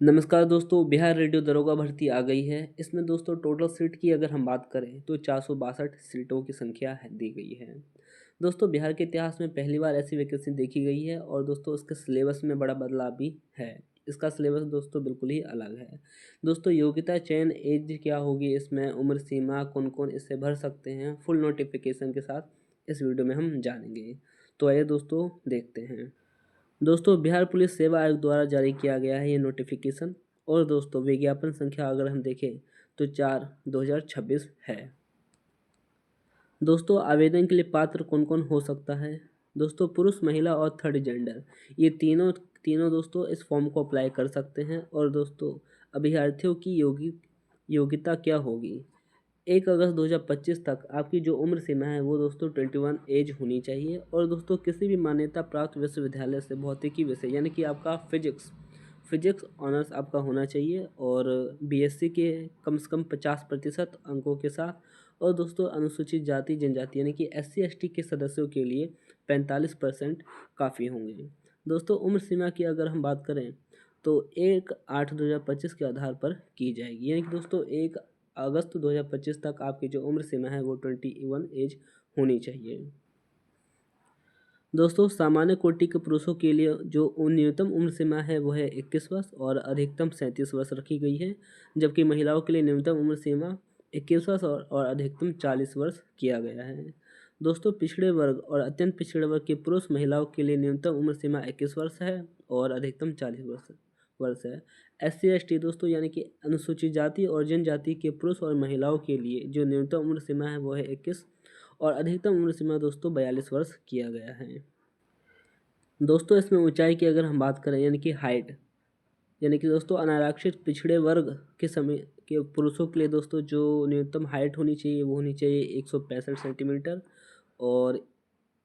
नमस्कार दोस्तों, बिहार रेडियो दरोगा भर्ती आ गई है। इसमें दोस्तों टोटल सीट की अगर हम बात करें तो 462 सीटों की संख्या दी गई है। दोस्तों बिहार के इतिहास में पहली बार ऐसी वैकेंसी देखी गई है और दोस्तों इसके सिलेबस में बड़ा बदलाव भी है। इसका सिलेबस दोस्तों बिल्कुल ही अलग है। दोस्तों योग्यता चयन एज क्या होगी, इसमें उम्र सीमा कौन कौन इससे भर सकते हैं, फुल नोटिफिकेशन के साथ इस वीडियो में हम जानेंगे। तो आइए दोस्तों देखते हैं। दोस्तों बिहार पुलिस सेवा आयोग द्वारा जारी किया गया है ये नोटिफिकेशन। और दोस्तों विज्ञापन संख्या अगर हम देखें तो 4/2026 है। दोस्तों आवेदन के लिए पात्र कौन कौन हो सकता है। दोस्तों पुरुष, महिला और थर्ड जेंडर, ये तीनों तीनों दोस्तों इस फॉर्म को अप्लाई कर सकते हैं। और दोस्तों अभ्यर्थियों की योग्यता क्या होगी। 1 अगस्त 2025 तक आपकी जो उम्र सीमा है वो दोस्तों 21 एज होनी चाहिए। और दोस्तों किसी भी मान्यता प्राप्त विश्वविद्यालय से भौतिकी विषय यानी कि आपका फिजिक्स ऑनर्स आपका होना चाहिए और बीएससी के कम से कम 50% अंकों के साथ। और दोस्तों अनुसूचित जाति जनजाति यानी कि एससी एसटी के सदस्यों के लिए 45% काफ़ी होंगे। दोस्तों उम्र सीमा की अगर हम बात करें तो 1/8/2025 के आधार पर की जाएगी, यानी कि दोस्तों 1 अगस्त 2025 तक आपकी जो उम्र सीमा है वो 21 एज होनी चाहिए। दोस्तों सामान्य कोटि के पुरुषों के लिए जो न्यूनतम उम्र सीमा है वो है 21 वर्ष और अधिकतम 37 वर्ष रखी गई है। जबकि महिलाओं के लिए न्यूनतम उम्र सीमा 21 वर्ष और अधिकतम 40 वर्ष किया गया है। दोस्तों पिछड़े वर्ग और अत्यंत पिछड़े वर्ग के पुरुष महिलाओं के लिए न्यूनतम उम्र सीमा 21 वर्ष है और अधिकतम 40 वर्ष है। एससी एसटी दोस्तों यानी कि अनुसूचित जाति और जनजाति के पुरुष और महिलाओं के लिए जो न्यूनतम उम्र सीमा है वो है 21 और अधिकतम उम्र सीमा दोस्तों 42 वर्ष किया गया है। दोस्तों इसमें ऊंचाई की अगर हम बात करें यानी कि हाइट, यानी कि दोस्तों अनारक्षित पिछड़े वर्ग के समय के पुरुषों के लिए दोस्तों जो न्यूनतम हाइट होनी चाहिए वो होनी चाहिए 165 सेंटीमीटर। और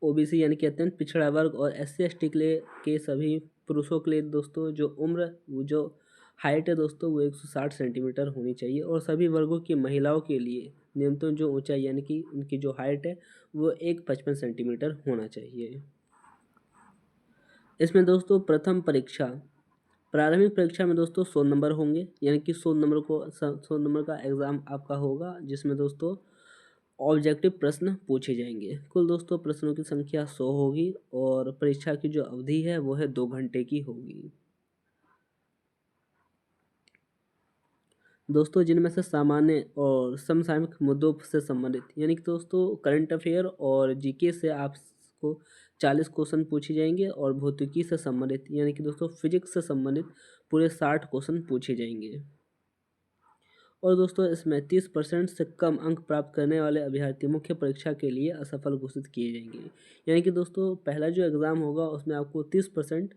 ओबीसी यानी कि अत्यंत पिछड़ा वर्ग और एससी एसटी के सभी पुरुषों के लिए दोस्तों जो हाइट है दोस्तों वो 160 सेंटीमीटर होनी चाहिए। और सभी वर्गों की महिलाओं के लिए न्यूनतम जो ऊंचाई यानी कि उनकी जो हाइट है वो 155 सेंटीमीटर होना चाहिए। इसमें दोस्तों प्रथम परीक्षा, प्रारंभिक परीक्षा में दोस्तों 100 नंबर होंगे, यानी कि 100 नंबर का एग्ज़ाम आपका होगा जिसमें दोस्तों ऑब्जेक्टिव प्रश्न पूछे जाएंगे। कुल दोस्तों प्रश्नों की संख्या 100 होगी और परीक्षा की जो अवधि है वो है 2 घंटे की होगी। दोस्तों जिनमें से सामान्य और समसामयिक मुद्दों से संबंधित यानी कि दोस्तों करंट अफेयर और जीके से आपको 40 क्वेश्चन पूछे जाएंगे और भौतिकी से संबंधित यानी कि दोस्तों फिजिक्स से संबंधित पूरे 60 क्वेश्चन पूछे जाएंगे। और दोस्तों इसमें 30% से कम अंक प्राप्त करने वाले अभ्यर्थी मुख्य परीक्षा के लिए असफल घोषित किए जाएंगे। यानी कि दोस्तों पहला जो एग्ज़ाम होगा उसमें आपको 30%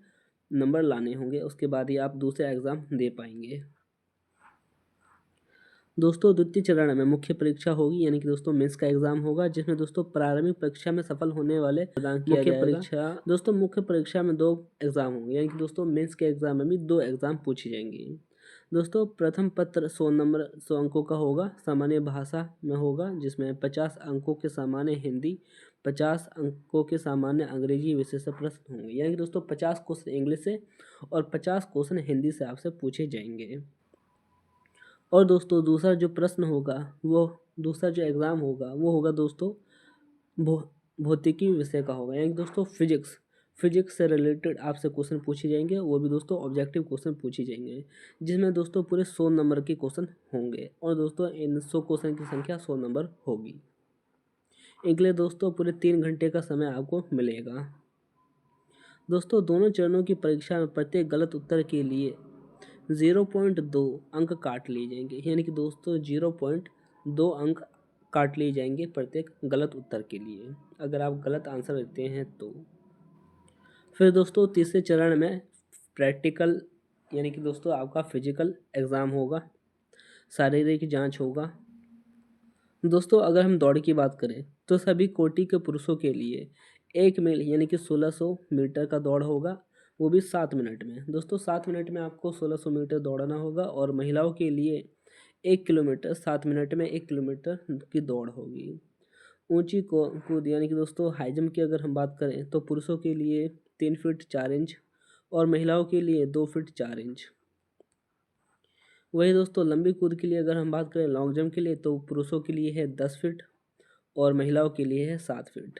नंबर लाने होंगे, उसके बाद ही आप दूसरा एग्ज़ाम दे पाएंगे। दोस्तों द्वितीय चरण में मुख्य परीक्षा होगी, यानी कि दोस्तों मेंस का एग्जाम होगा जिसमें दोस्तों प्रारंभिक परीक्षा में सफल होने वाले प्रदान किया जाएगा। दोस्तों मुख्य परीक्षा में 2 एग्जाम होंगे, यानी कि दोस्तों मेंस के एग्जाम में भी 2 एग्जाम पूछे जाएंगे। दोस्तों प्रथम पत्र 100 अंकों का होगा, सामान्य भाषा में होगा जिसमें 50 अंकों के सामान्य हिंदी, 50 अंकों के सामान्य अंग्रेजी विषय से प्रश्न होंगे। यानी कि दोस्तों 50 क्वेश्चन इंग्लिश से और 50 क्वेश्चन हिंदी से आपसे पूछे जाएंगे। और दोस्तों दूसरा जो प्रश्न होगा वो दूसरा जो एग्ज़ाम होगा वो होगा दोस्तों भौ भौतिकी विषय का होगा, यानी दोस्तों फिजिक्स से रिलेटेड आपसे क्वेश्चन पूछे जाएंगे, वो भी दोस्तों ऑब्जेक्टिव क्वेश्चन पूछे जाएंगे जिसमें दोस्तों पूरे 100 नंबर के क्वेश्चन होंगे। और दोस्तों इन 100 क्वेश्चन की संख्या 100 नंबर होगी। इनके लिए दोस्तों पूरे 3 घंटे का समय आपको मिलेगा। दोस्तों दोनों चरणों की परीक्षा में प्रत्येक गलत उत्तर के लिए 0.2 अंक काट लिए जाएंगे, यानी कि दोस्तों 0.2 अंक काट लिए जाएंगे प्रत्येक गलत उत्तर के लिए अगर आप गलत आंसर देते हैं तो। फिर दोस्तों तीसरे चरण में प्रैक्टिकल यानी कि दोस्तों आपका फिजिकल एग्ज़ाम होगा, शारीरिक जांच होगा। दोस्तों अगर हम दौड़ की बात करें तो सभी कोटि के पुरुषों के लिए 1 मील यानी कि 1600 मीटर का दौड़ होगा, वो भी 7 मिनट में। दोस्तों 7 मिनट में आपको 1600 मीटर दौड़ना होगा। और महिलाओं के लिए 1 किलोमीटर 7 मिनट में 1 किलोमीटर की दौड़ होगी। ऊंची कूद यानी कि दोस्तों हाई जंप की अगर हम बात करें तो पुरुषों के लिए 3 फीट 4 इंच और महिलाओं के लिए 2 फीट 4 इंच। वही दोस्तों लंबी कूद के लिए अगर हम बात करें लॉन्ग जंप के लिए, तो पुरुषों के लिए है 10 फीट और महिलाओं के लिए है 7 फीट।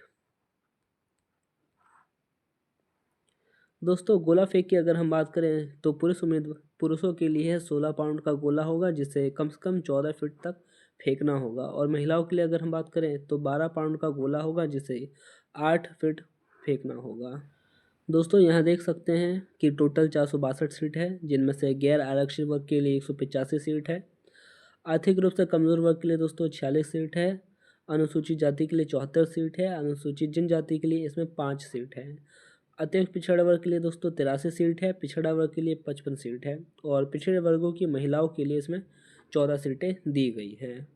दोस्तों गोला फेंक की अगर हम बात करें तो पुरुषों के लिए है 16 पाउंड का गोला होगा, जिसे कम से कम 14 फीट तक फेंकना होगा। और महिलाओं के लिए अगर हम बात करें तो 12 पाउंड का गोला होगा, जिसे 8 फीट फेंकना होगा। दोस्तों यहाँ देख सकते हैं कि टोटल 462 सीट है, जिनमें से गैर आरक्षित वर्ग के लिए 185 सीट है। आर्थिक रूप से कमज़ोर वर्ग के लिए दोस्तों 46 सीट है। अनुसूचित जाति के लिए 74 सीट है। अनुसूचित जनजाति के लिए इसमें 5 सीट है। अत्यंत पिछड़ा वर्ग के लिए दोस्तों 83 सीट है। पिछड़ा वर्ग के लिए 55 सीट है। और पिछड़े वर्गों की महिलाओं के लिए इसमें 14 सीटें दी गई हैं।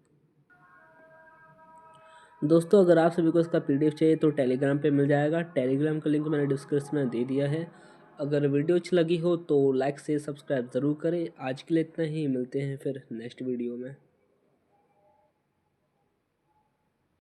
दोस्तों अगर आप सभी को इसका PDF चाहिए तो टेलीग्राम पे मिल जाएगा। टेलीग्राम का लिंक मैंने डिस्क्रिप्शन में दे दिया है। अगर वीडियो अच्छी लगी हो तो लाइक से सब्सक्राइब ज़रूर करें। आज के लिए इतना ही, मिलते हैं फिर नेक्स्ट वीडियो में।